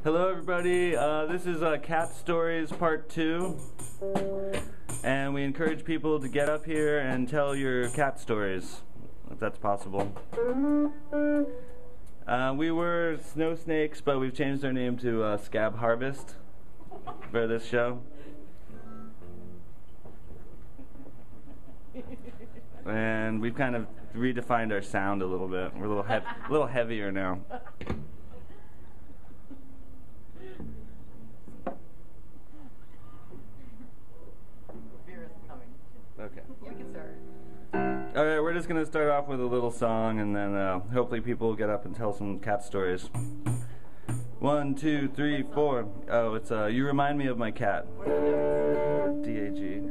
Hello everybody, this is Cat Stories Part 2, and we encourage people to get up here and tell your cat stories, if that's possible. We were Snow Snakes, but we've changed our name to Scab Harvest for this show. And we've kind of redefined our sound a little bit. We're a little heavier now. Okay. You can start. Alright, we're just going to start off with a little song, and then hopefully people will get up and tell some cat stories. 1, 2, 3, 4. Oh, it's You Remind Me of My Cat. D-A-G.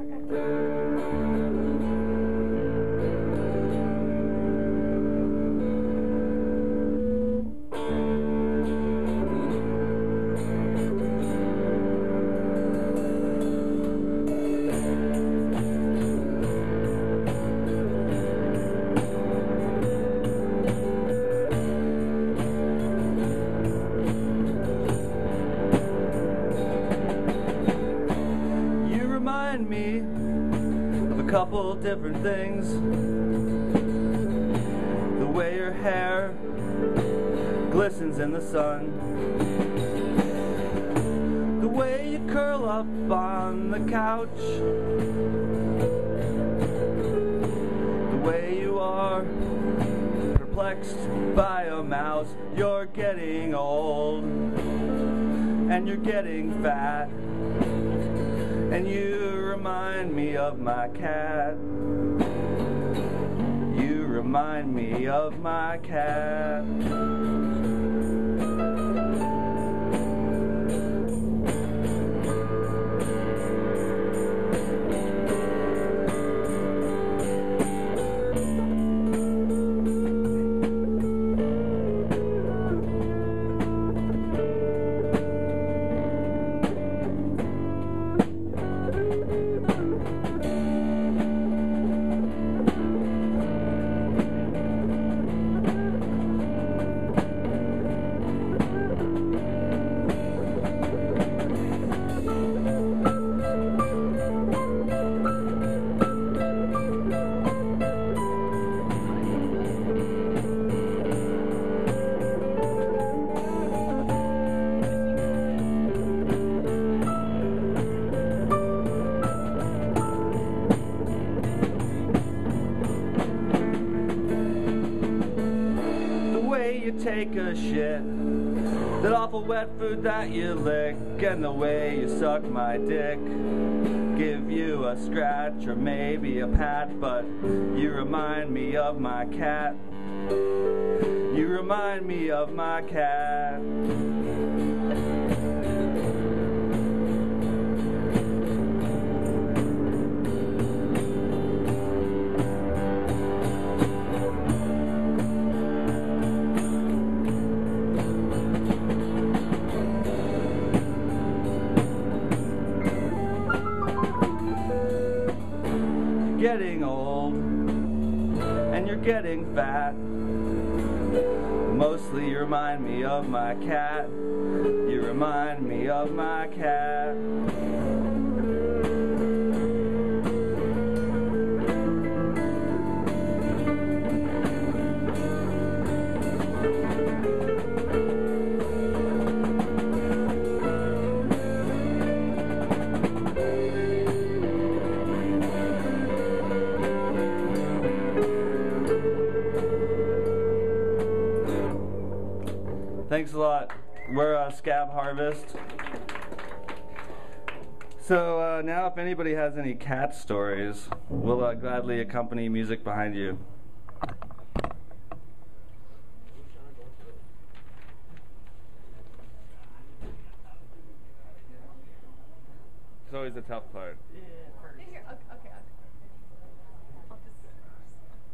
Me of a couple different things. The way your hair glistens in the sun, the way you curl up on the couch, the way you are perplexed by a mouse. You're getting old and you're getting fat, and you remind me of my cat. You remind me of my cat. You take a shit, that awful wet food that you lick, and the way you suck my dick, give you a scratch or maybe a pat, but you remind me of my cat. You remind me of my cat. Getting old and you're getting fat. Mostly you remind me of my cat. You remind me of my cat. Thanks a lot. We're Scab Harvest. So now if anybody has any cat stories, we'll gladly accompany music behind you. It's always the tough part. Okay. I'll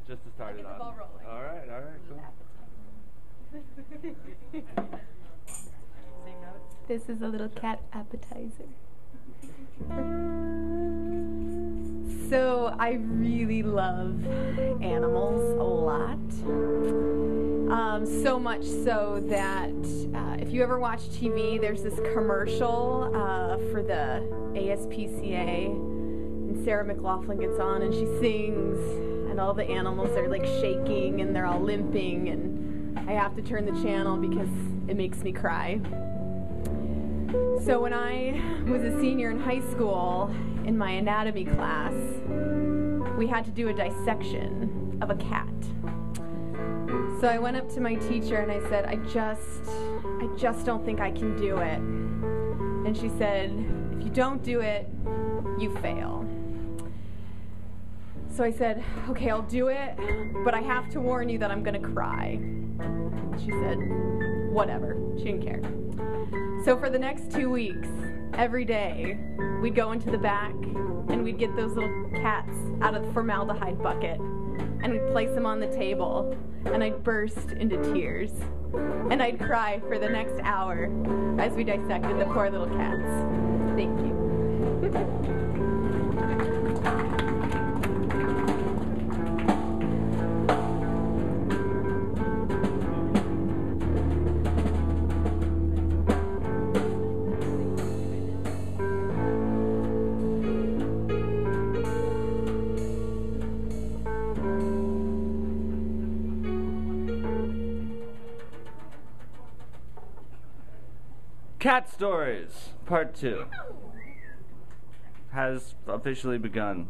Just to start it off. Ball rolling. All right, cool. This is a little cat appetizer. So I really love animals a lot. So much so that if you ever watch TV, there's this commercial for the ASPCA, and Sarah McLachlan gets on and she sings, and all the animals are like shaking and they're all limping, and I have to turn the channel because it makes me cry. So when I was a senior in high school, in my anatomy class, we had to do a dissection of a cat. So I went up to my teacher and I said, I just don't think I can do it. And she said, if you don't do it, you fail. So I said, okay, I'll do it, but I have to warn you that I'm gonna cry. She said, whatever. She didn't care. So for the next 2 weeks, every day, we'd go into the back and we'd get those little cats out of the formaldehyde bucket and we'd place them on the table, and I'd burst into tears. And I'd cry for the next hour as we dissected the poor little cats. Thank you. Cat Stories, Part 2 has officially begun.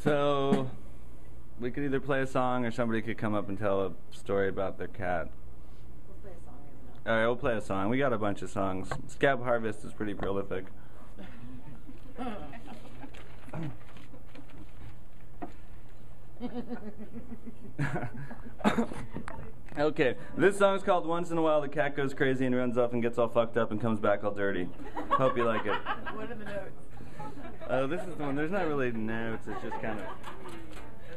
So, we could either play a song or somebody could come up and tell a story about their cat. We'll play a song. Alright, we'll play a song. We got a bunch of songs. Scab Harvest is pretty prolific. Okay, this song is called Once in a While the Cat Goes Crazy and Runs Off and Gets All Fucked Up and Comes Back All Dirty. Hope you like it. What are the notes? Oh, this is the one. There's not really notes, it's just kind of...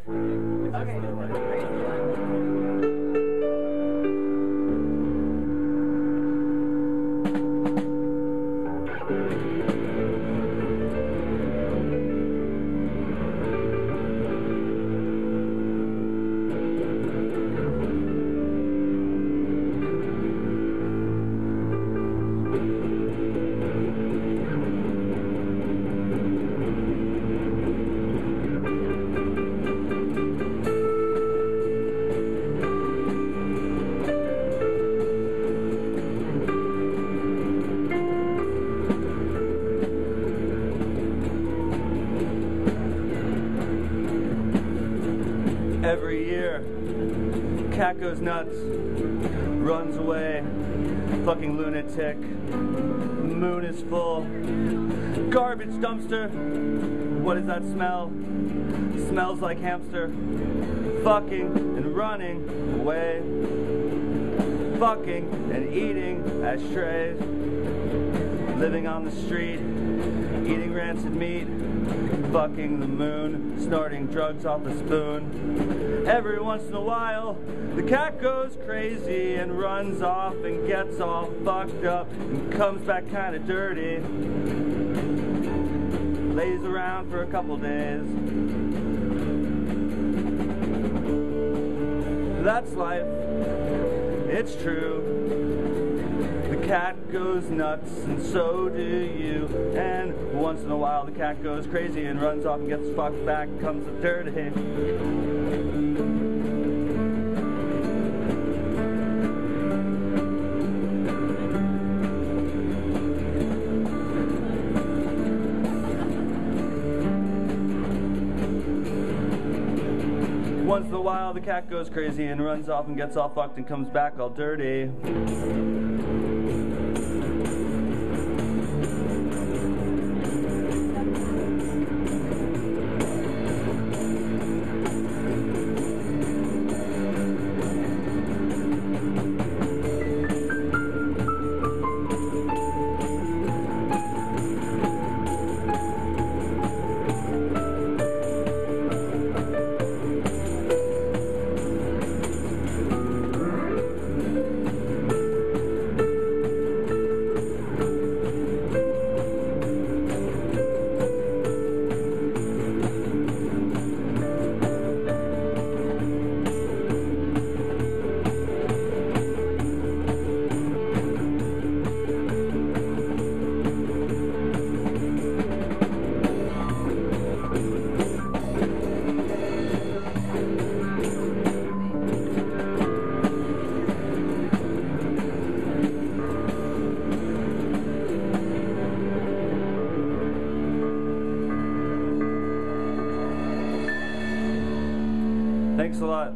It's just Okay. the, like, every year, cat goes nuts, runs away, fucking lunatic, moon is full, garbage dumpster, what does that smell? Smells like hamster, fucking and running away, fucking and eating ashtrays, living on the street, eating rancid meat, fucking the moon, snorting drugs off a spoon. Every once in a while, the cat goes crazy and runs off and gets all fucked up and comes back kinda dirty. Lays around for a couple days. That's life. It's true. The cat goes nuts and so do you. And once in a while the cat goes crazy and runs off and gets fucked back, comes the dirty. Once in a while the cat goes crazy and runs off and gets all fucked and comes back all dirty. Thanks a lot.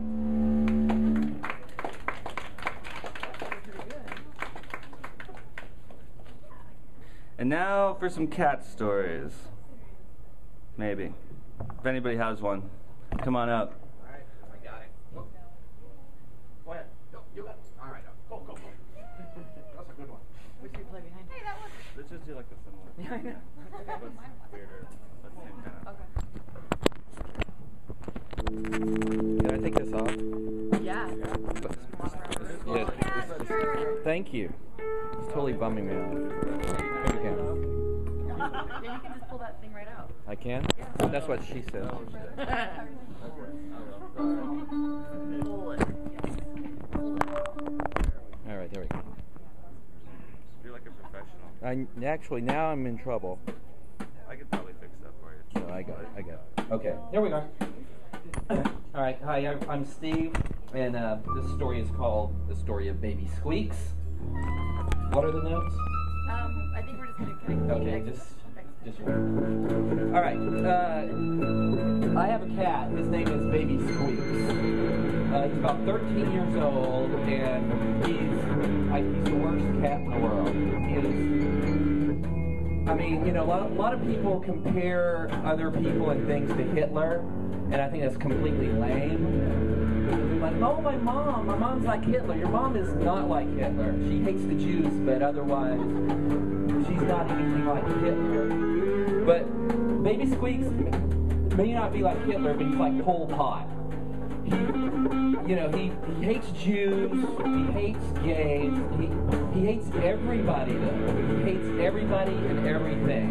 And now for some cat stories. Maybe. If anybody has one, come on up. All right, I got it. Go ahead. Go. You got it. All right. Go. That's a good one. We should play behind. Hey, that was. Let's just do like the similar. Yeah, I know. But weirder. But same kind of. Can I take this off? Yeah. Yeah. Sure. Thank you. It's totally bumming me out. Maybe you can. Yeah, you can just pull that thing right out. I can? Yeah. That's what she said. Pull it. Yes. Pull it. All right, there we go. You're like a professional. Actually, now I'm in trouble. I could probably fix that for you. No, I got it. Okay, here we go. All right, hi, I'm Steve, and this story is called The Story of Baby Squeaks. What are the notes? I think we're just gonna kind of Okay, just all right. I have a cat. His name is Baby Squeaks. He's about 13 years old, and he's the worst cat in the world. I mean, you know, a lot of people compare other people and things to Hitler, and I think that's completely lame. They're like, oh, my mom's like Hitler. Your mom is not like Hitler. She hates the Jews, but otherwise, she's not anything like Hitler. But Baby Squeaks may not be like Hitler, but he's like Pol Pot. He hates Jews, he hates gays, he hates everybody though. He hates everybody and everything.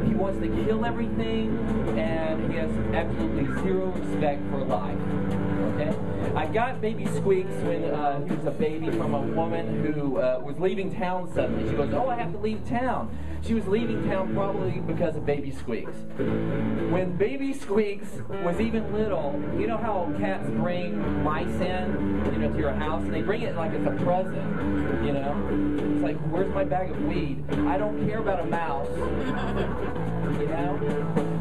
He wants to kill everything, and he has absolutely zero respect for life. Okay? I got Baby Squeaks when he was a baby from a woman who was leaving town suddenly. She goes, oh, I have to leave town. She was leaving town probably because of Baby Squeaks. When Baby Squeaks was even little, you know how cats bring mice in, to your house, and they bring it like it's a present, It's like, where's my bag of weed? I don't care about a mouse,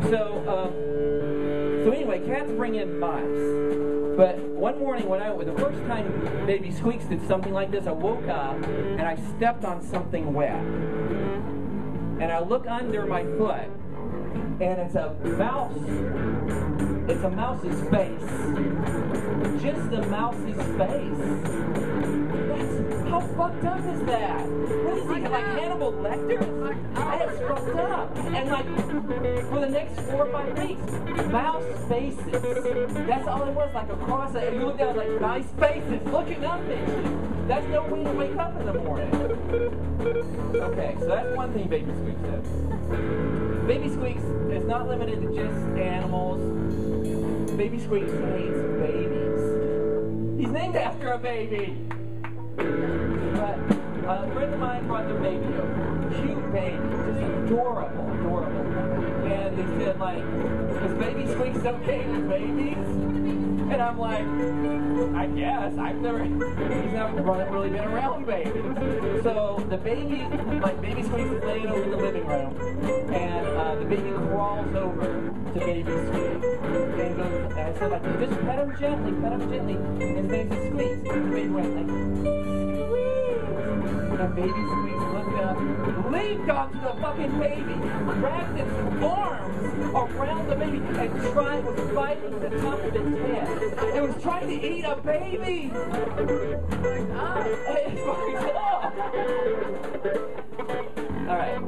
So anyway, cats bring in mice. But one morning the first time Baby Squeaks did something like this, I woke up and I stepped on something wet. And I look under my foot, and it's a mouse. It's a mouse's face. Just a mouse's face. How fucked up is that? What is he, like Hannibal Lecter? That's fucked up. And for the next 4 or 5 weeks, mouse faces. That's all it was, like across it. And you look down, like, nice faces looking up at you. That's no way to wake up in the morning. Okay, so that's one thing Baby Squeaks says. Baby Squeaks is not limited to just animals. Baby Squeaks hates babies. He's named after a baby. But a friend of mine brought their baby over. Cute baby, just adorable. And they said, is Baby Squeaks okay with babies? And I'm like, I guess. He's never really been around babies. So the baby, Baby Squeaks is laying over in the living room, and the baby crawls over to Baby Squeaks. And goes, and I said, just pet him gently. And his name's Squeaks. And the baby went and Baby Squeaks looked up, leaped onto the fucking baby, wrapped its arms around the baby, and was fighting the top of its head. It was trying to eat a baby! It's fucked up! Alright.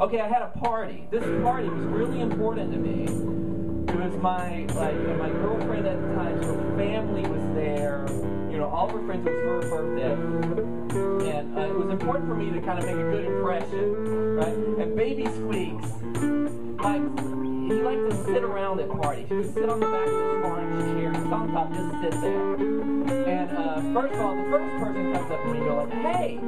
Okay, I had a party. This party was really important to me. It was my girlfriend at the time, so her family was there. All of her friends, it was her birthday. And it was important for me to kind of make a good impression, right? And Baby Squeaks, he liked to sit around at parties. He would sit on the back of this orange chair. He's on top, just sit there. And first of all, the first person comes up to me and goes, hey,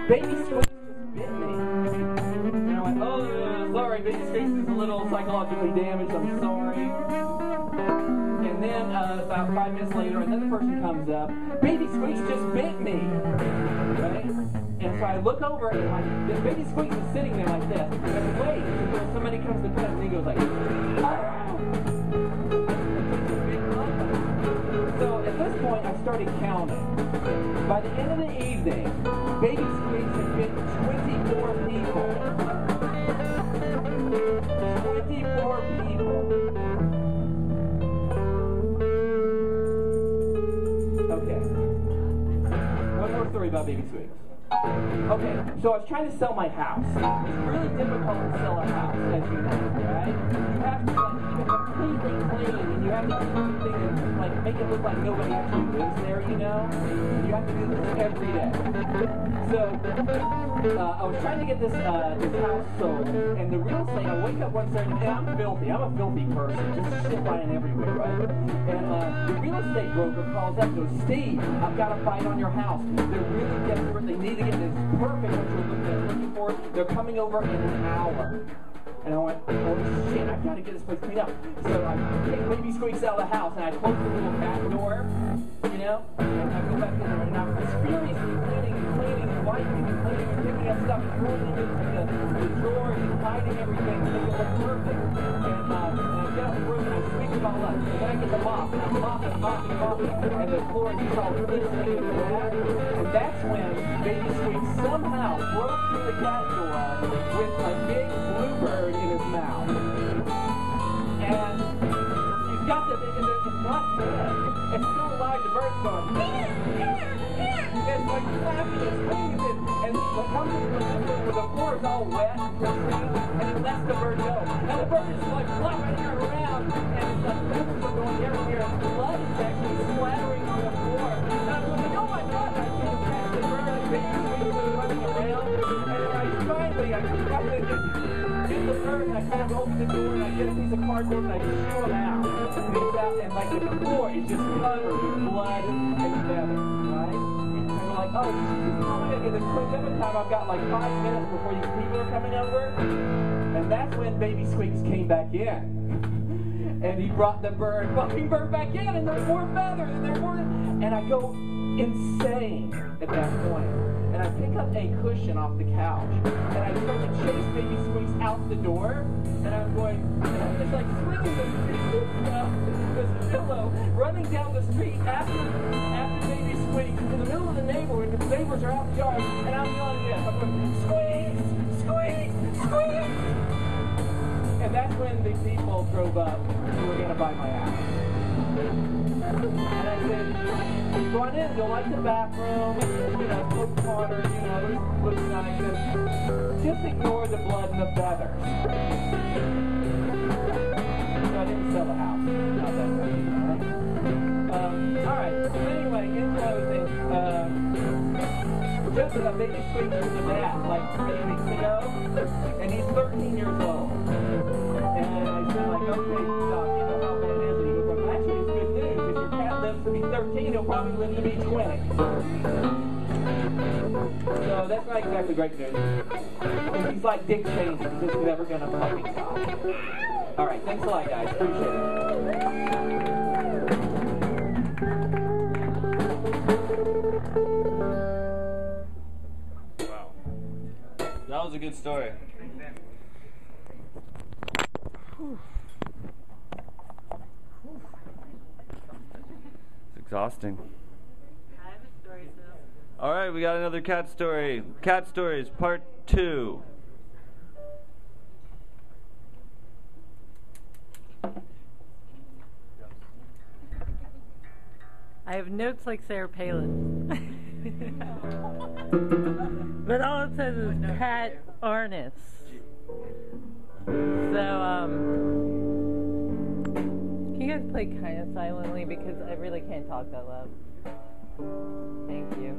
Baby Squeaks just bit me. And I went, oh, sorry, Baby Squeaks is a little psychologically damaged. I'm sorry. And then about 5 minutes later, another person comes up. Baby Squeaks just bit me, right? And so I look over, and Baby Squeaks is sitting there like this. And I wait until somebody comes to pet him, and he goes like, oh. end of the evening, baby squeaks have been 24 people. 24 people. Okay. One more story about baby squeaks. Okay, so I was trying to sell my house. It's really difficult to sell a house, as you know, right? You have to keep it completely clean, and you have to do everything and make it look like nobody actually lives there, you know? You have to do this every day. So I was trying to get this house sold, and the real estate, I wake up one second, and I'm filthy. I'm a filthy person, just shit lying everywhere, right? And the real estate broker calls up and goes, Steve, I've got a bite on your house. They're really desperate. They need to get this perfect what you're looking for. They're coming over in an hour. And I went, oh shit, I've got to get this place cleaned up. So I take baby squeaks out of the house, and I close the little back door, you know, and I go back in there, and I'm furiously cleaning, and wiping, and cleaning, and picking up stuff, and throwing it into the drawers, and hiding everything to make it look perfect. And I get up the room, and I sweep it all up. And then I get the mop, and I'm mopping, and the floor is all glistening and wet. And that's when baby squeak somehow broke through the cat door with a big bluebird in his mouth. And he's got it's not dead. It's still alive. The bird's going, here. It's like flapping its wings, and the comes with the floor is all wet and pristine, and it lets the bird go. Now the bird is like flapping around, and it's like feathers are going everywhere, and blood is actually splattering on the floor. And I'm like, oh my God, I can't catch the bird, and baby squeaks are running around, and I finally get the bird, and I kind of open the door, and I get a piece of cardboard, and I shoo him out. And he's out, and like the floor is just covered with blood and feathers, right? And we're like, oh, Jesus, how am I going to get this quick? Every time I've got like 5 minutes before you people are coming over. And that's when baby squeaks came back in. And he brought the fucking bird back in, and there's more feathers, and there's more, and I go insane at that point. And I pick up a cushion off the couch, and I start to chase baby squeaks out the door, and I'm going, and I'm just like swinging this pillow, running down the street after baby squeaks in the middle of the neighborhood, because the neighbors are out in the yard, and I'm yelling this, I'm going, squeaks! And that's when the people drove up who were going to buy my house. And I said, go on in, you'll like the bathroom, you know, looks water, you know, looks nice, and just ignore the blood and the feathers. So I didn't sell the house. Not that right? Alright, so anyway, in closing, just a baby squeak was a dad like 3 weeks ago, and he's 13 years old. And I said, like, okay, Doc, you know how bad it is? And he goes, well, actually, it's good news. If your cat lives to be 13, he'll probably live to be 20. So that's not exactly great news. He's like Dick Cheney. He's just never going to fucking stop. All right, thanks a lot, guys. Appreciate it. Wow. That was a good story. It's exhausting. I have a story, so. All right, we got another cat story. Cat stories, part 2. I have notes like Sarah Palin. But all it says is Pat Arnis. So, can you guys play kind of silently because I really can't talk that loud? Thank you.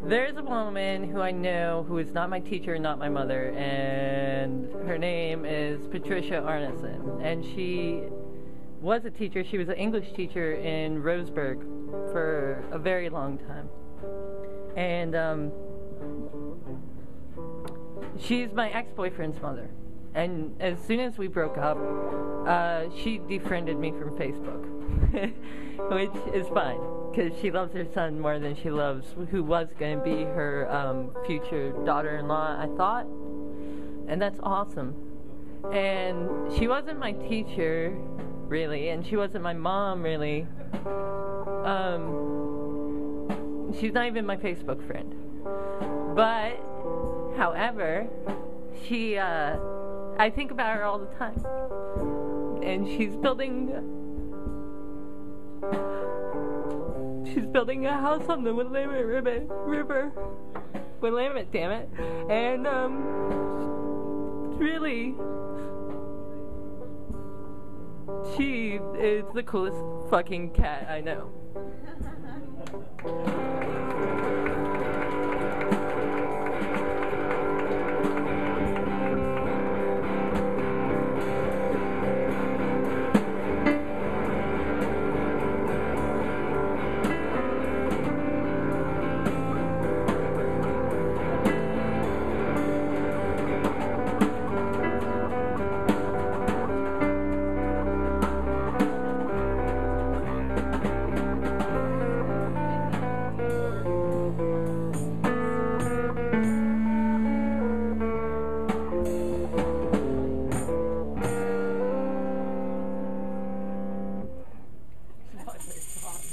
There's a woman who I know who is not my teacher, not my mother, and her name is Patricia Arneson, and she was a teacher. She was an English teacher in Roseburg for a very long time, and she's my ex-boyfriend's mother. And as soon as we broke up, she defriended me from Facebook, which is fine, because she loves her son more than she loves who was going to be her future daughter-in-law, I thought. And that's awesome. And she wasn't my teacher, really, and she wasn't my mom, really. She's not even my Facebook friend. But, however, she, I think about her all the time. And she's building a house on the Willamette River. Willamette, damn it. And, really, she is the coolest fucking cat I know.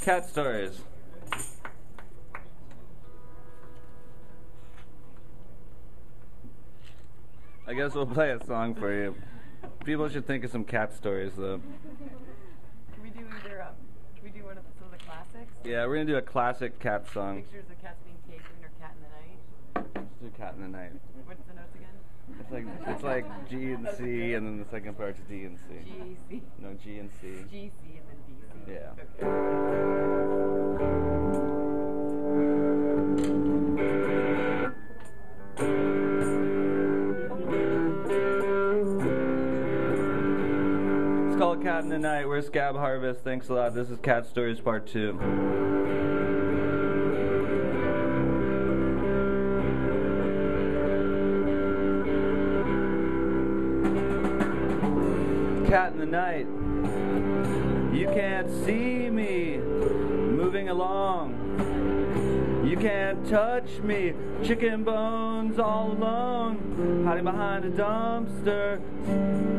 Cat stories. I guess we'll play a song for you. People should think of some cat stories, though. Can we do can we do one of some of the classics? Yeah, we're gonna do a classic cat song. Pictures of cats being taken or Cat in the Night. Let's do Cat in the Night. What's the notes again? It's like G and C, and then the second part's D and C. G, C. No, G and C. G, C, and then D, C. Yeah. Okay. It's called Cat in the Night. We're Scab Harvest. Thanks a lot. This is Cat Stories Part 2. Cat in the night. You can't see me moving along. You can't touch me. Chicken bones all alone. Hiding behind a dumpster.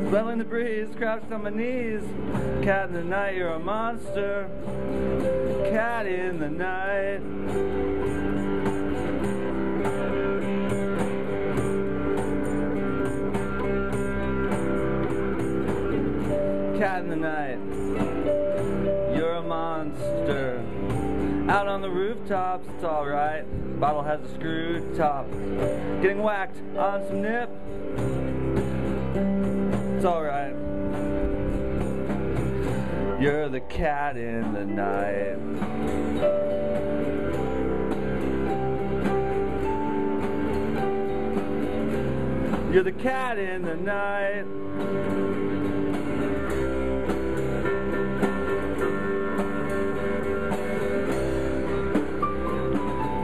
Smelling the breeze. Crouched on my knees. Cat in the night, you're a monster. Cat in the night. Cat in the night, you're a monster. Out on the rooftops, it's alright. Bottle has a screwed top. Getting whacked on some nip. It's alright. You're the cat in the night. You're the cat in the night.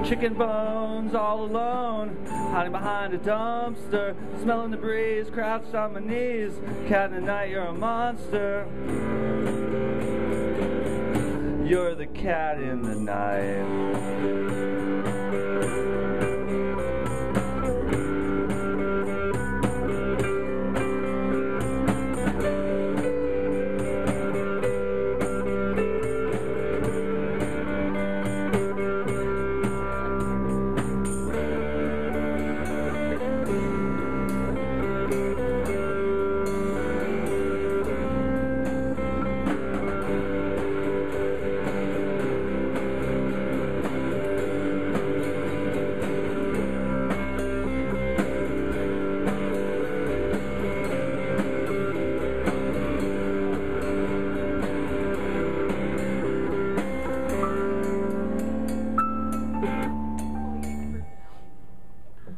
Chicken bones all alone, hiding behind a dumpster, smelling the breeze, crouched on my knees. Cat in the night, you're a monster. You're the cat in the night.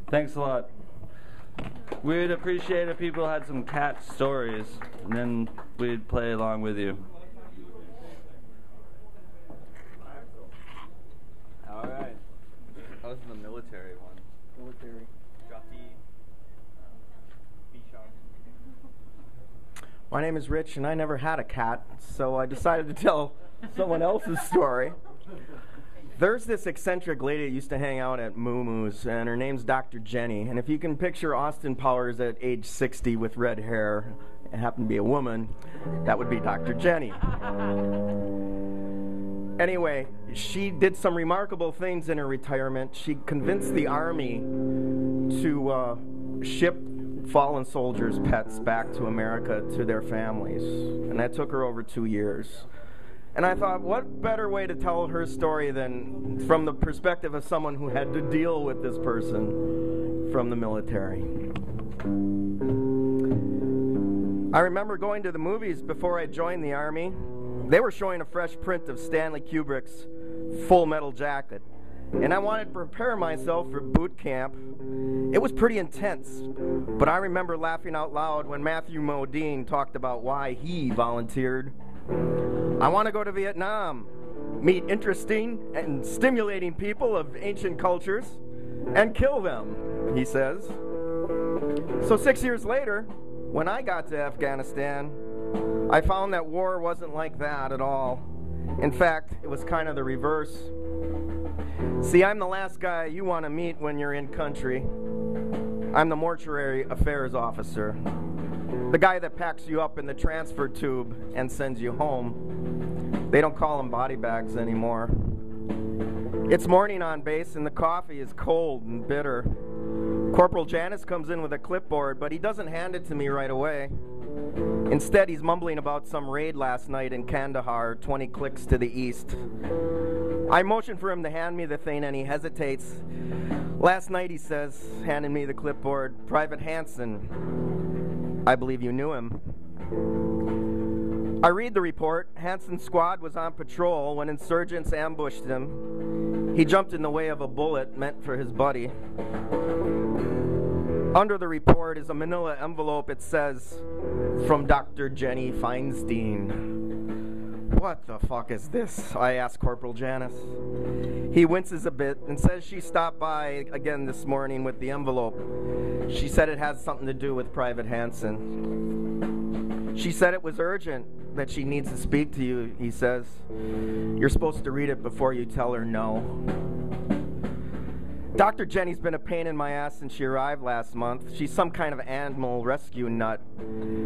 Thanks a lot. We'd appreciate if people had some cat stories, and then we'd play along with you. All right. That was the military one. Military. My name is Rich, and I never had a cat, so I decided to tell someone else's story. There's this eccentric lady that used to hang out at Moo Moo's, and her name's Dr. Jenny. And if you can picture Austin Powers at age 60 with red hair, and happen to be a woman, that would be Dr. Jenny. Anyway, she did some remarkable things in her retirement. She convinced the Army to ship fallen soldiers' pets back to America to their families. And that took her over 2 years. And I thought, what better way to tell her story than from the perspective of someone who had to deal with this person from the military. I remember going to the movies before I joined the Army. They were showing a fresh print of Stanley Kubrick's Full Metal Jacket. And I wanted to prepare myself for boot camp. It was pretty intense, but I remember laughing out loud when Matthew Modine talked about why he volunteered. I want to go to Vietnam, meet interesting and stimulating people of ancient cultures, and kill them, he says. So 6 years later, when I got to Afghanistan, I found that war wasn't like that at all. In fact, it was kind of the reverse. See, I'm the last guy you want to meet when you're in country. I'm the mortuary affairs officer. The guy that packs you up in the transfer tube and sends you home. They don't call them body bags anymore. It's morning on base and the coffee is cold and bitter. Corporal Janis comes in with a clipboard, but he doesn't hand it to me right away. Instead, he's mumbling about some raid last night in Kandahar, 20 clicks to the east. I motion for him to hand me the thing, and he hesitates. Last night, he says, handing me the clipboard, Private Hansen. I believe you knew him. I read the report. Hansen's squad was on patrol when insurgents ambushed him. He jumped in the way of a bullet meant for his buddy. Under the report is a manila envelope. It says, from Dr. Jenny Feinstein. What the fuck is this? I ask Corporal Janis. He winces a bit and says she stopped by again this morning with the envelope. She said it has something to do with Private Hansen. She said it was urgent, that she needs to speak to you, he says. You're supposed to read it before you tell her no. Dr. Jenny's been a pain in my ass since she arrived last month. She's some kind of animal rescue nut.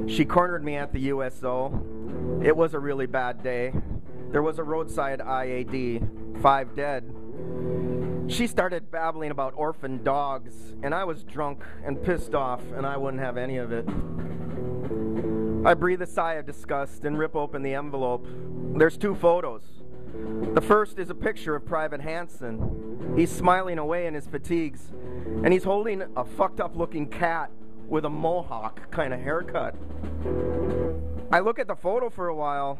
She cornered me at the USO. It was a really bad day. There was a roadside IAD, 5 dead. She started babbling about orphan dogs, and I was drunk and pissed off, and I wouldn't have any of it. I breathe a sigh of disgust and rip open the envelope. There's 2 photos. The first is a picture of Private Hansen. He's smiling away in his fatigues, and he's holding a fucked up looking cat with a mohawk kind of haircut. I look at the photo for a while.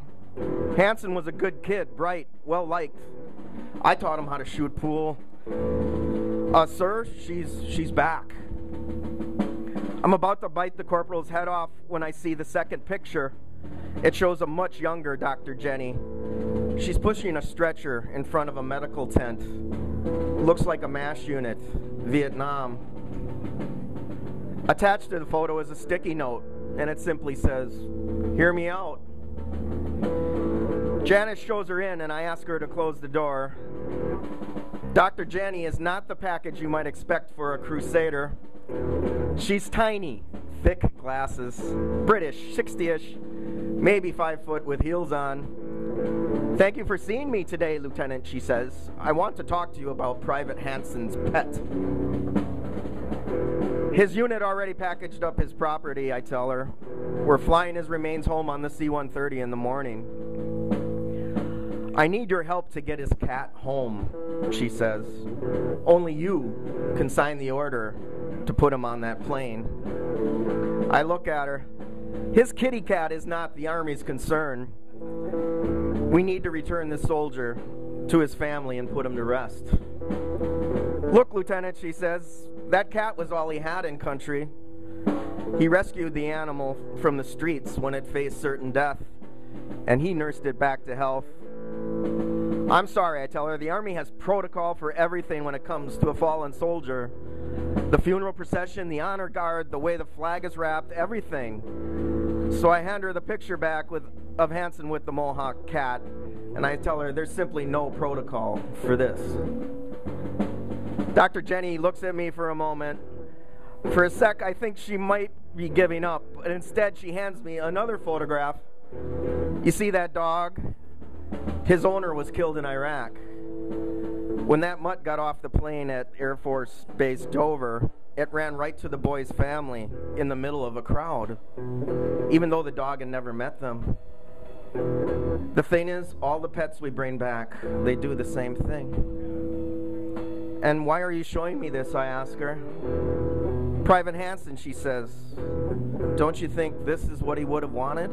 Hansen was a good kid, bright, well liked. I taught him how to shoot pool. Sir, she's back. I'm about to bite the corporal's head off when I see the second picture. It shows a much younger Dr. Jenny. She's pushing a stretcher in front of a medical tent. Looks like a MASH unit, Vietnam. Attached to the photo is a sticky note, and it simply says, "Hear me out." Janice shows her in, and I ask her to close the door. Dr. Jenny is not the package you might expect for a crusader. She's tiny, thick glasses, British, 60-ish, maybe 5 foot with heels on. "Thank you for seeing me today, Lieutenant," she says. "I want to talk to you about Private Hansen's pet." His unit already packaged up his property, I tell her. We're flying his remains home on the C-130 in the morning. "I need your help to get his cat home," she says. "Only you can sign the order to put him on that plane." I look at her. His kitty cat is not the Army's concern. We need to return this soldier to his family and put him to rest. "Look, Lieutenant," she says, "that cat was all he had in country. He rescued the animal from the streets when it faced certain death, and he nursed it back to health." "I'm sorry," I tell her, "the Army has protocol for everything when it comes to a fallen soldier. The funeral procession, the honor guard, the way the flag is wrapped, everything." So I hand her the picture back of Hansen with the Mohawk cat, and I tell her there's simply no protocol for this. Dr. Jenny looks at me for a moment. For a sec, I think she might be giving up, but instead she hands me another photograph. "You see that dog? His owner was killed in Iraq. When that mutt got off the plane at Air Force Base Dover, it ran right to the boy's family in the middle of a crowd, even though the dog had never met them. The thing is, all the pets we bring back, they do the same thing. And why are you showing me this, I ask her. Private Hansen, she says, don't you think this is what he would have wanted?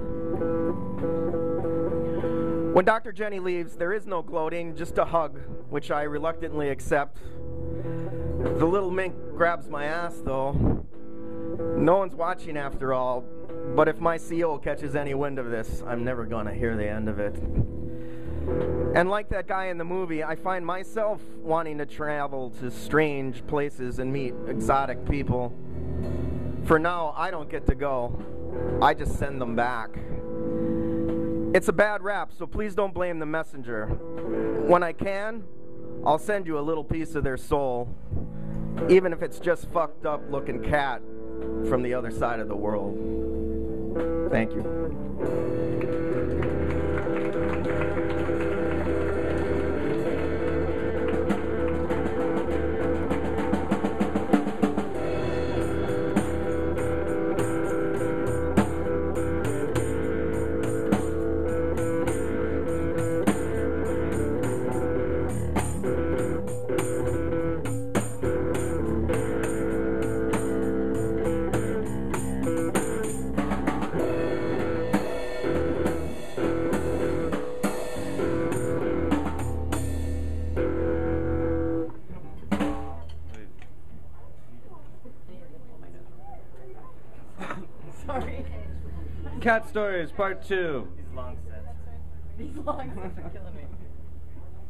When Dr. Jenny leaves, there is no gloating, just a hug, which I reluctantly accept. The little mink grabs my ass, though. No one's watching after all, but if my CO catches any wind of this, I'm never going to hear the end of it. And like that guy in the movie, I find myself wanting to travel to strange places and meet exotic people. For now, I don't get to go. I just send them back. It's a bad rap, so please don't blame the messenger. When I can, I'll send you a little piece of their soul, even if it's just fucked up looking cat from the other side of the world. Thank you. Cat Stories, Part 2. These long sets are killing me.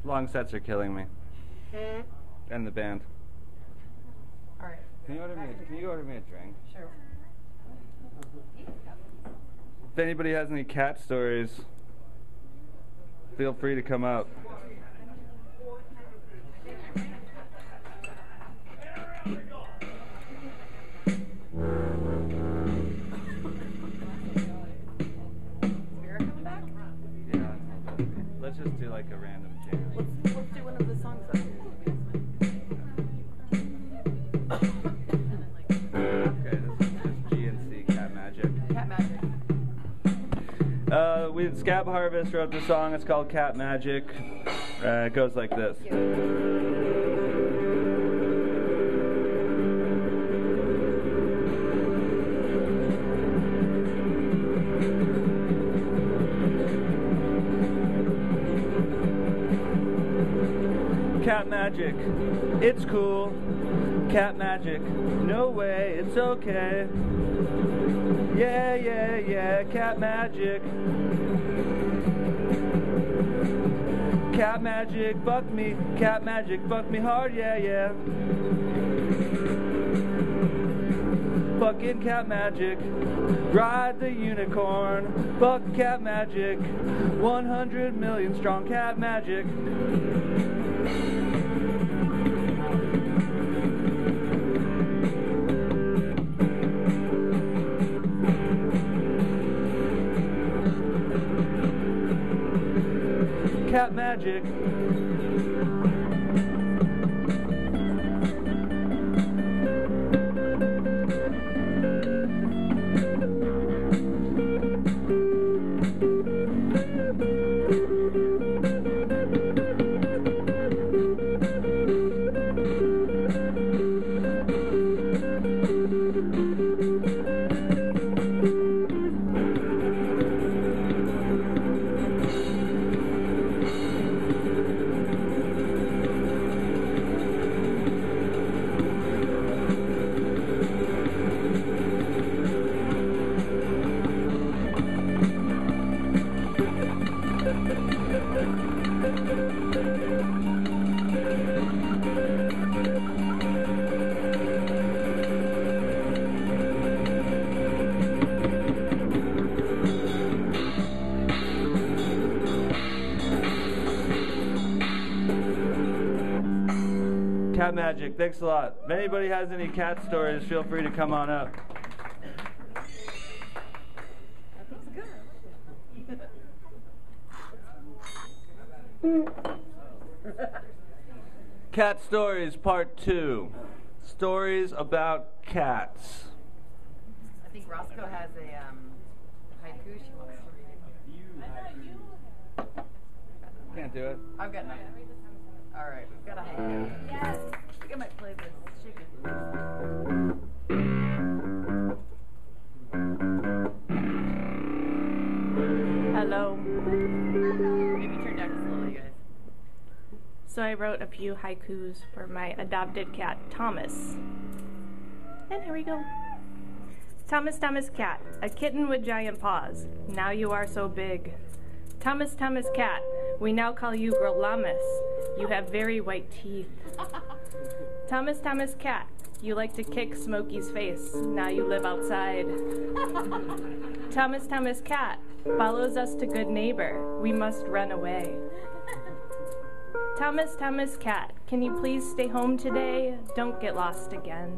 Long sets are killing me. And the band. All right. Can you order me a drink? Sure. If anybody has any cat stories, feel free to come up. Let's just do like a random jam. Let's do one of the songs then. Okay, this is just GNC Cat Magic. Cat Magic. Scab Harvest wrote the song. It's called Cat Magic. It goes like this. Cat magic, it's cool. Cat magic, no way, it's okay. Yeah, yeah, yeah, cat magic. Cat magic, fuck me. Cat magic, fuck me hard, yeah, yeah. Fucking cat magic, ride the unicorn. Fuck cat magic, 100 million strong cat magic. Cat magic. Cat magic, thanks a lot. If anybody has any cat stories, feel free to come on up. Cat Stories Part 2. Stories about cats. I think Roscoe has a haiku she wants to read. Can't do it. I've got nothing. All right, we've got a haiku. Yes. I think I might play this. Shake it. Hello. Maybe turn down just a little, you guys. So I wrote a few haikus for my adopted cat, Thomas. And here we go. Thomas, Thomas cat, a kitten with giant paws. Now you are so big. Thomas, Thomas cat, we now call you Grolamus. You have very white teeth. Thomas, Thomas cat, you like to kick Smokey's face. Now you live outside. Thomas, Thomas cat, follows us to good neighbor. We must run away. Thomas, Thomas cat, can you please stay home today? Don't get lost again.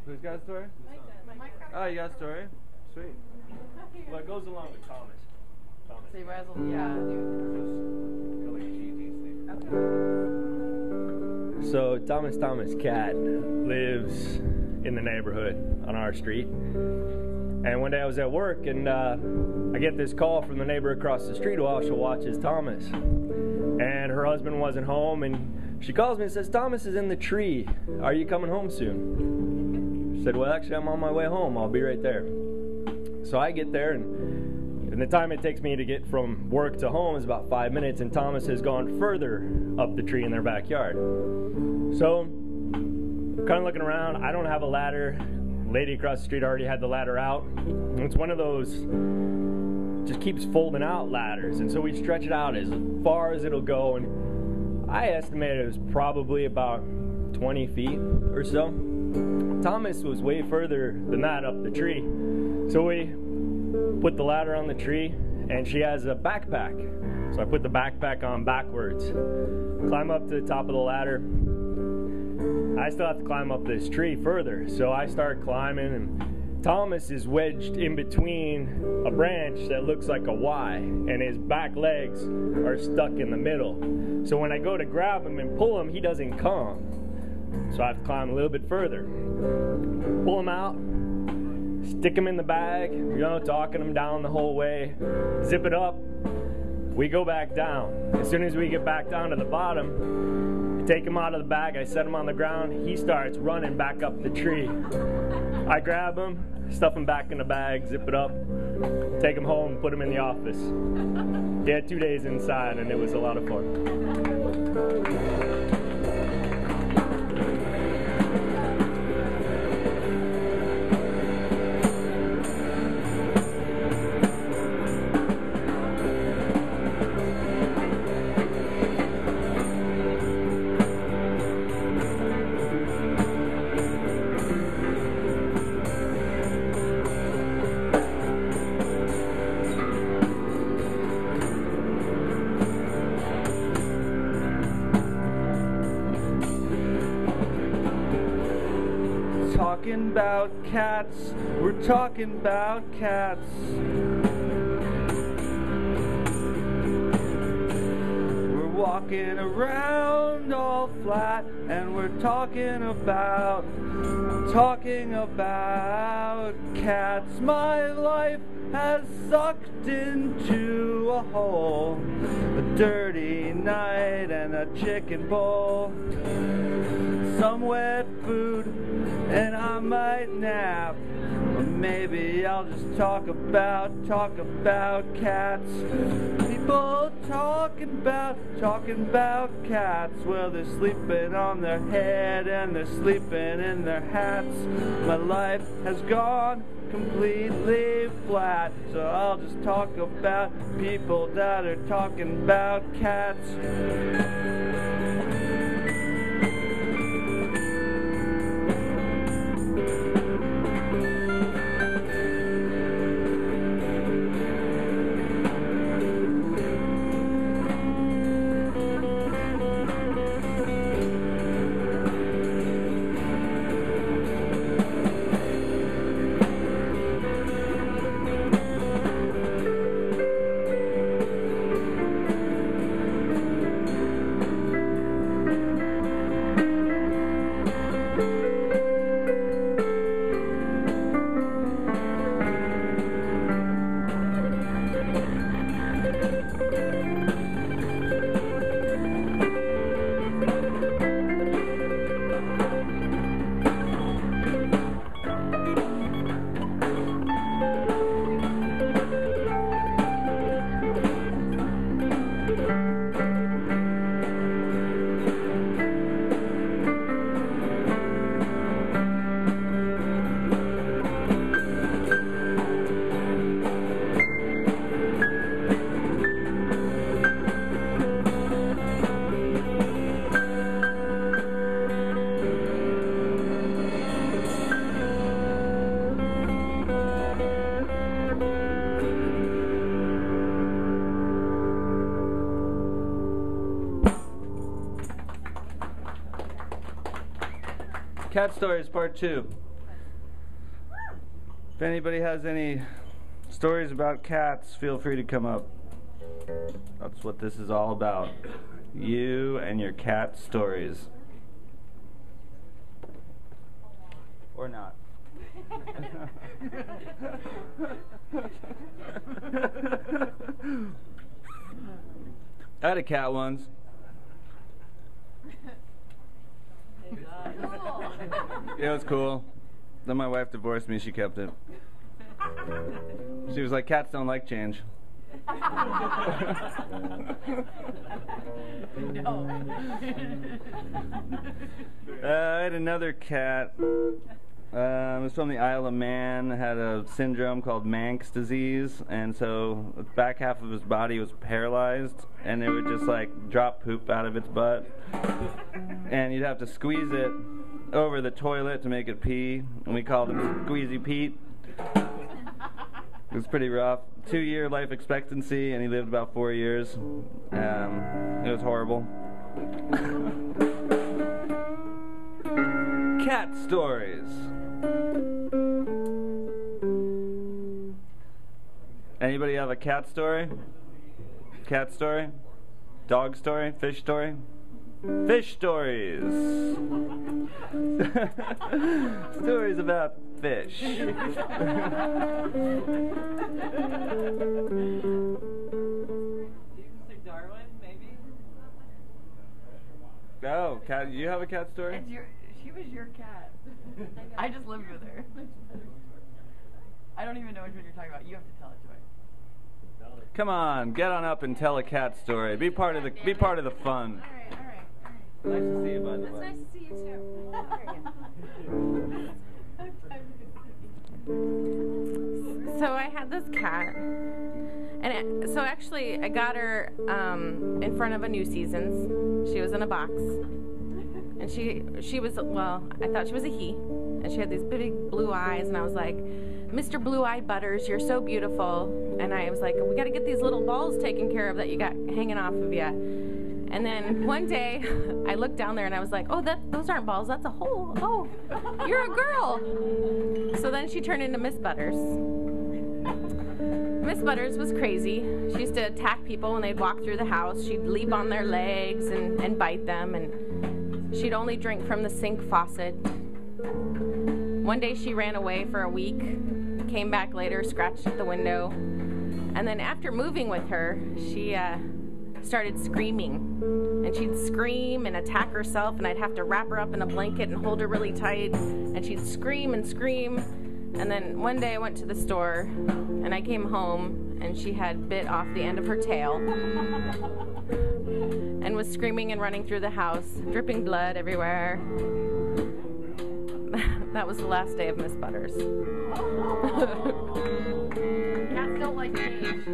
Who's got a story? Oh, you got a story? Sweet. Well, it goes along with Thomas. So you might as well, yeah. So Thomas cat lives in the neighborhood on our street. And one day I was at work and I get this call from the neighbor across the street while she watches Thomas. And her husband wasn't home and she calls me and says, Thomas is in the tree. Are you coming home soon? I said, well, actually, I'm on my way home. I'll be right there. So I get there, and the time it takes me to get from work to home is about 5 minutes, and Thomas has gone further up the tree in their backyard. So I'm kind of looking around. I don't have a ladder. Lady across the street already had the ladder out. And it's one of those just keeps folding out ladders, and so we stretch it out as far as it'll go, and I estimated it was probably about 20 feet or so. Thomas was way further than that up the tree. So we put the ladder on the tree, and she has a backpack. So I put the backpack on backwards, climb up to the top of the ladder. I still have to climb up this tree further. So I start climbing, and Thomas is wedged in between a branch that looks like a Y, and his back legs are stuck in the middle. So when I go to grab him and pull him, he doesn't come. So I have to climb a little bit further. Pull him out, stick him in the bag, talking him down the whole way, zip it up. We go back down. As soon as we get back down to the bottom, I take him out of the bag, I set him on the ground, he starts running back up the tree. I grab him, stuff him back in the bag, zip it up, take him home, put him in the office. He had 2 days inside and it was a lot of fun. Talking about cats, we're talking about cats. We're walking around all flat, and we're talking about cats. My life has sucked into a hole, a dirty night and a chicken bowl, some wet food, and I might nap. maybe I'll just talk about cats. People talking about cats. Well, they're sleeping on their head and they're sleeping in their hats. My life has gone completely flat, so I'll just talk about people that are talking about cats. Cat Stories Part 2. If anybody has any stories about cats, feel free to come up. That's what this is all about. You and your cat stories. Or not. I had a cat once. Yeah, it was cool. Then my wife divorced me, she kept it. She was like, cats don't like change. I had another cat. It was from the Isle of Man. Had a syndrome called Manx disease, and so the back half of his body was paralyzed, and it would just like drop poop out of its butt, and you'd have to squeeze it over the toilet to make it pee, and we called him Squeezy Pete. It was pretty rough. 2-year life expectancy, and he lived about 4 years. It was horrible. Cat stories. Anybody have a cat story? Cat story? Dog story? Fish story? Fish stories. Stories about fish. Darwin, maybe? Oh, cat! You have a cat story? She was your cat. I just lived with her. I don't even know which one you're talking about. You have to tell it to her. Come on, get on up and tell a cat story. Be part of the fun. All right. Nice to see you, by the way. It's nice to see you too. So I had this cat, and so actually I got her in front of a New Seasons. She was in a box, and she was, well, I thought she was a he, and she had these big blue eyes, and I was like, Mr. Blue-Eyed Butters, you're so beautiful. And I was like, we got to get these little balls taken care of that you got hanging off of you. And then one day, I looked down there and I was like, oh, those aren't balls, that's a hole. Oh, you're a girl. So then she turned into Miss Butters. Miss Butters was crazy. She used to attack people when they'd walk through the house. She'd leap on their legs and bite them, and she'd only drink from the sink faucet. One day she ran away for a week, came back later, scratched at the window, and then after moving with her, she started screaming. And she'd scream and attack herself, and I'd have to wrap her up in a blanket and hold her really tight, and she'd scream and scream. And then one day I went to the store and I came home and she had bit off the end of her tail and was screaming and running through the house, dripping blood everywhere. That was the last day of Miss Butters. Cats don't like change.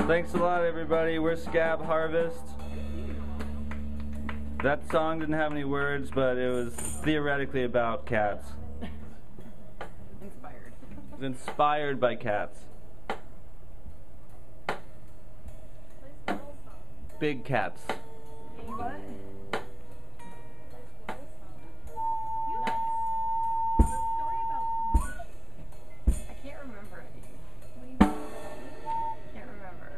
Thanks a lot, everybody. We're Scab Harvest. That song didn't have any words, but it was theoretically about cats. Inspired. It was inspired by cats. Big cats. What? I can't remember any. Can't remember.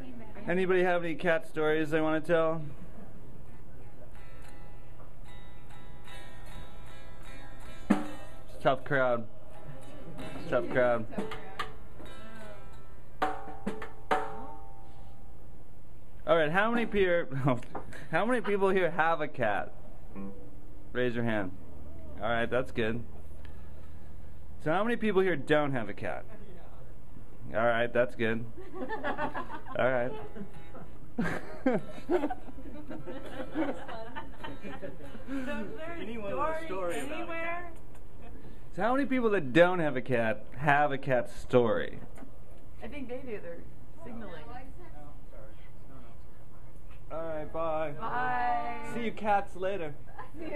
Anybody have any cat stories they want to tell? It's a tough crowd. Tough crowd. All right, how many people here have a cat? Raise your hand. All right, that's good. So how many people here don't have a cat? All right, that's good. All right. Anyone with a story about anywhere? So how many people that don't have a cat story? I think they do. They're signaling. All right, bye. Bye. See you cats later. There's a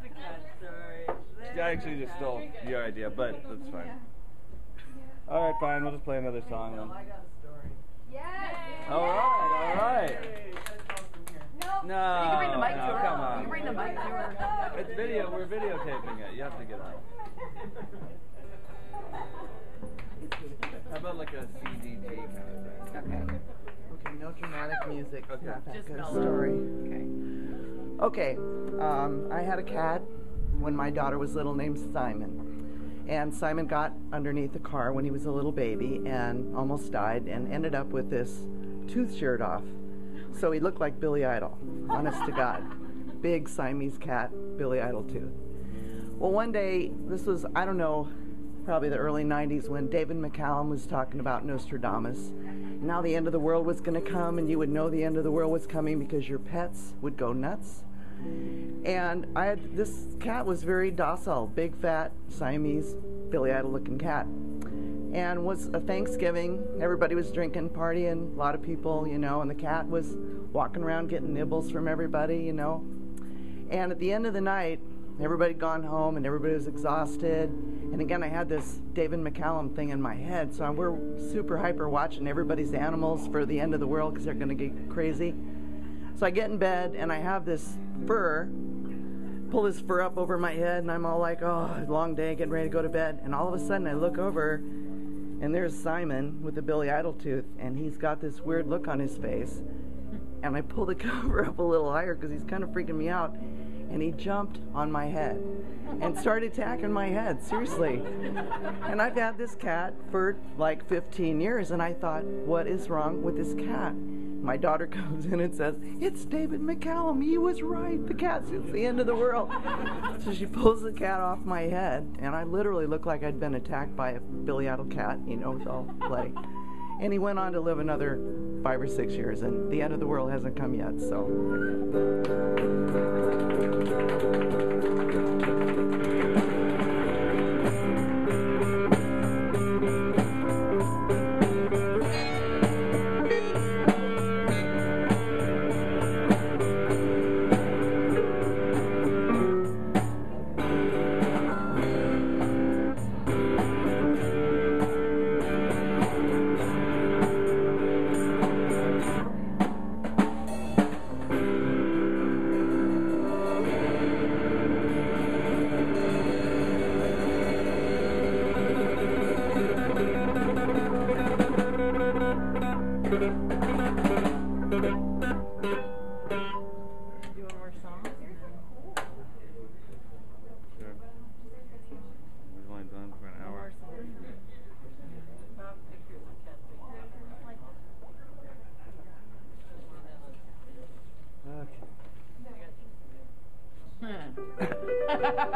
cat story. I actually just stole your idea, but that's fine. All right, fine. We'll just play another song then. I got a story. Yes. All right. No, You can bring the mic to no, her. come on. You can bring the mic to her. It's video. We're videotaping it. You have to get on. How about like a CDG kind of thing? Okay. Okay, no dramatic music. Okay. Not that Just good a mellow. story. Okay. Okay, I had a cat when my daughter was little named Simon. And Simon got underneath the car when he was a little baby and almost died and ended up with this tooth sheared off. So he looked like Billy Idol, honest to God. Big Siamese cat, Billy Idol tooth. Well, one day, this was, I don't know, probably the early 90s when David McCallum was talking about Nostradamus. Now the end of the world was going to come, and you would know the end of the world was coming because your pets would go nuts. And this cat was very docile, big, fat, Siamese, Billy Idol looking cat. And was a Thanksgiving, everybody was drinking, partying, a lot of people, you know, and the cat was walking around getting nibbles from everybody, you know. And at the end of the night, everybody had gone home and everybody was exhausted. And again, I had this David McCallum thing in my head, so we're super hyper watching everybody's animals for the end of the world because they're going to get crazy. So I get in bed and I have this fur, pull this fur up over my head, and I'm all like, oh, long day, getting ready to go to bed. And all of a sudden I look over and there's Simon with the Billy Idol tooth, and he's got this weird look on his face. And I pull the cover up a little higher because he's kind of freaking me out. And he jumped on my head and started attacking my head, seriously. And I've had this cat for like 15 years, and I thought, what is wrong with this cat? my daughter comes in and says, "It's David McCallum. He was right. The cat's just the end of the world." So she pulls the cat off my head, and I literally looked like I'd been attacked by a Billy Idol cat, with all bloody. And he went on to live another 5 or 6 years, and the end of the world hasn't come yet, so.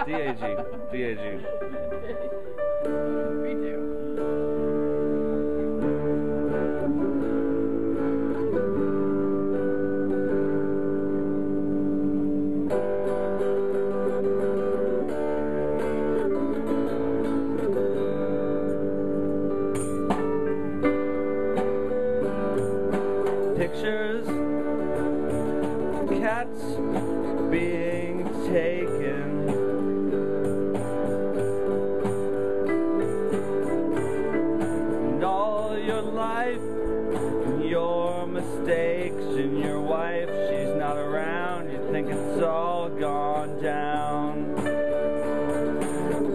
DAG. Me too. Pictures, cats being taken. And all your life, and your mistakes, and your wife, she's not around. You think it's all gone down.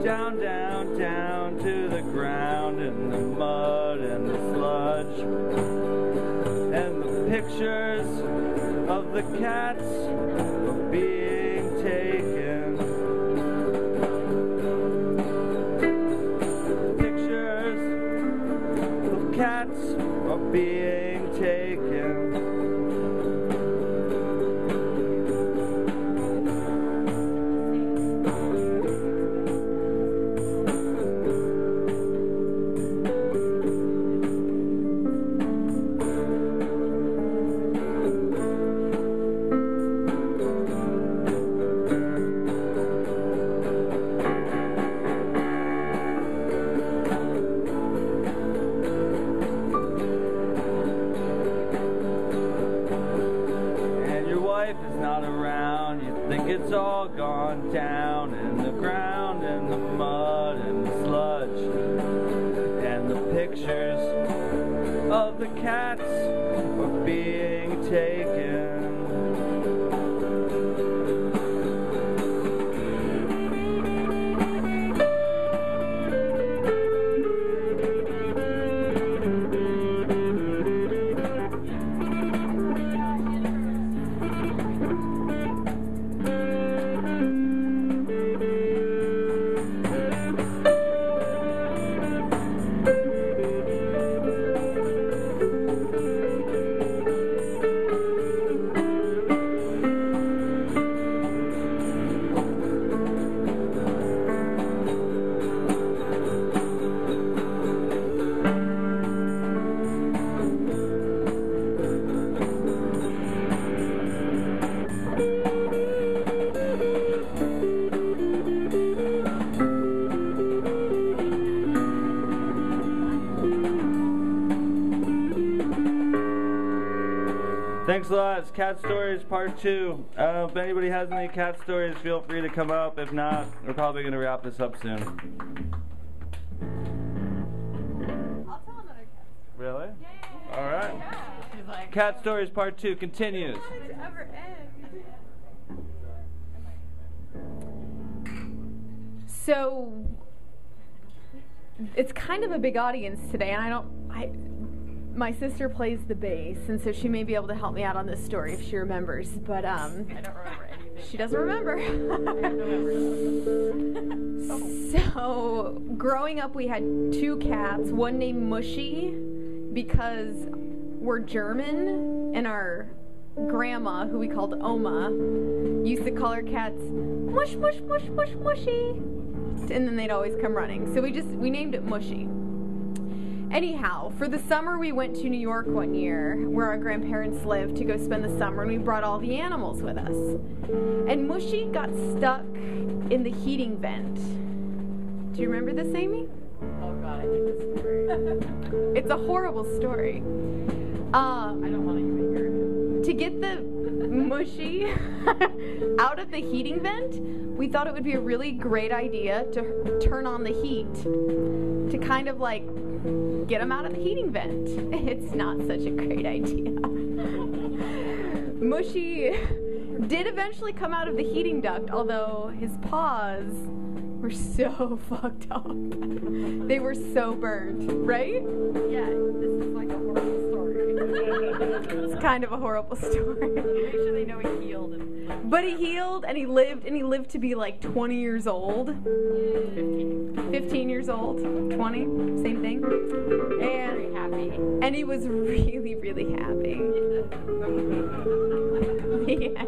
Down, down, down to the ground, in the mud and the sludge. And the pictures of the cats are being taken. Pictures of cats are being taken. It's all gone down in the ground and the mud and the sludge. And the pictures of the cats are being taken. Thanks a lot. It's Cat Stories Part 2. If anybody has any cat stories, feel free to come up. If not, we're probably going to wrap this up soon. I'll tell another cat. Really? Yay. All right. Yeah. She's like, Cat Stories Part 2 continues. I don't want it to ever end. So it's kind of a big audience today, and my sister plays the bass, and so she may be able to help me out on this story if she remembers. But I don't remember anything. she doesn't remember. So growing up, we had 2 cats. One named Mushy because we're German, and our grandma, who we called Oma, used to call her cats mush, mush, mush, mush, mushy, and then they'd always come running. So we named it Mushy. Anyhow, for the summer we went to New York one year, where our grandparents lived, to go spend the summer, and we brought all the animals with us. And Mushy got stuck in the heating vent. Do you remember this, Amy? Oh God, I hate this story. It's a horrible story. I don't want to even hear it. To get the Mushy out of the heating vent, we thought it would be a really great idea to turn on the heat to kind of like get him out of the heating vent. It's not such a great idea. Mushy did eventually come out of the heating duct, although his paws were so fucked up. They were so burnt, right? Yeah, this is like a horrible story. It's kind of a horrible story. Make sure they know he healed. But he healed, and he lived to be like 20 years old. 15 years old, 20, same thing. And Very happy. And he was really, really happy. The end.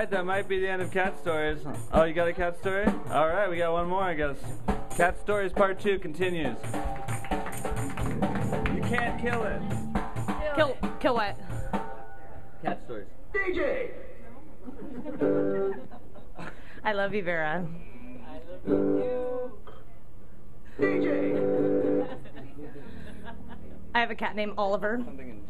That might be the end of cat stories. Oh, you got a cat story? All right, we got one more, I guess. Cat stories part 2 continues. You can't kill it. Kill what? Cat stories. DJ! I love you, Vera. I love you. DJ! I have a cat named Oliver. Something in G.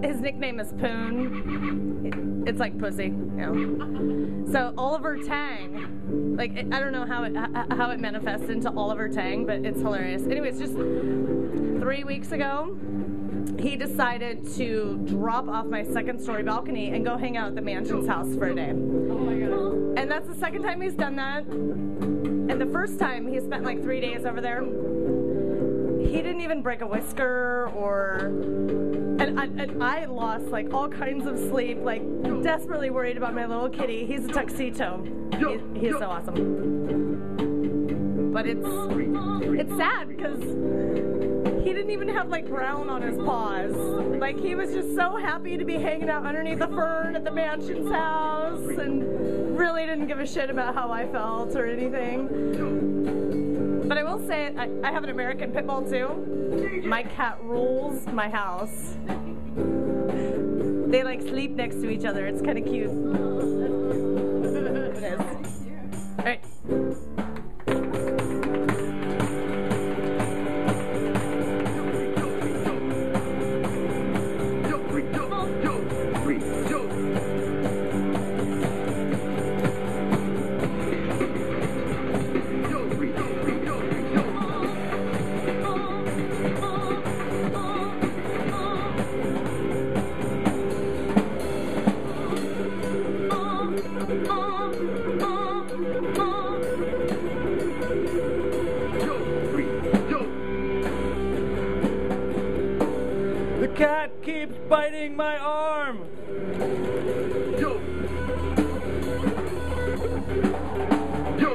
His nickname is Poon. It's like pussy, you know. So Oliver Tang, like I don't know how it manifests into Oliver Tang, but it's hilarious. Anyways, just 3 weeks ago, he decided to drop off my second-story balcony and go hang out at the mansion's house for a day. Oh my God. And that's the second time he's done that. And the first time he spent like 3 days over there. He didn't even break a whisker and I lost like all kinds of sleep, like desperately worried about my little kitty. He's a tuxedo. He's so awesome. But it's sad because he didn't even have like brown on his paws. Like he was just so happy to be hanging out underneath the fern at the mansion's house and really didn't give a shit about how I felt or anything. But I will say, I have an American pit bull too. My cat rules my house. They like sleep next to each other. It's kind of cute. It is. All right. The cat keeps biting my arm. Yo. Yo.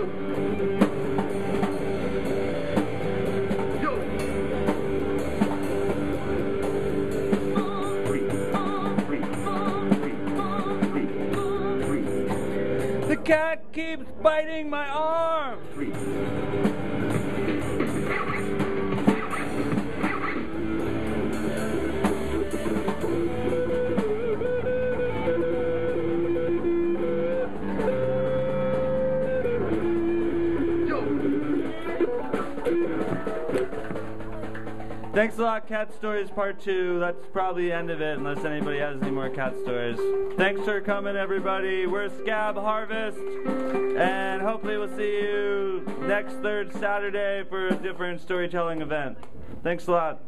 Yo. The cat keeps biting my arm. Thanks a lot, Cat Stories Part 2. That's probably the end of it, unless anybody has any more cat stories. Thanks for coming, everybody. We're Scab Harvest, and hopefully we'll see you next third Saturday for a different storytelling event. Thanks a lot.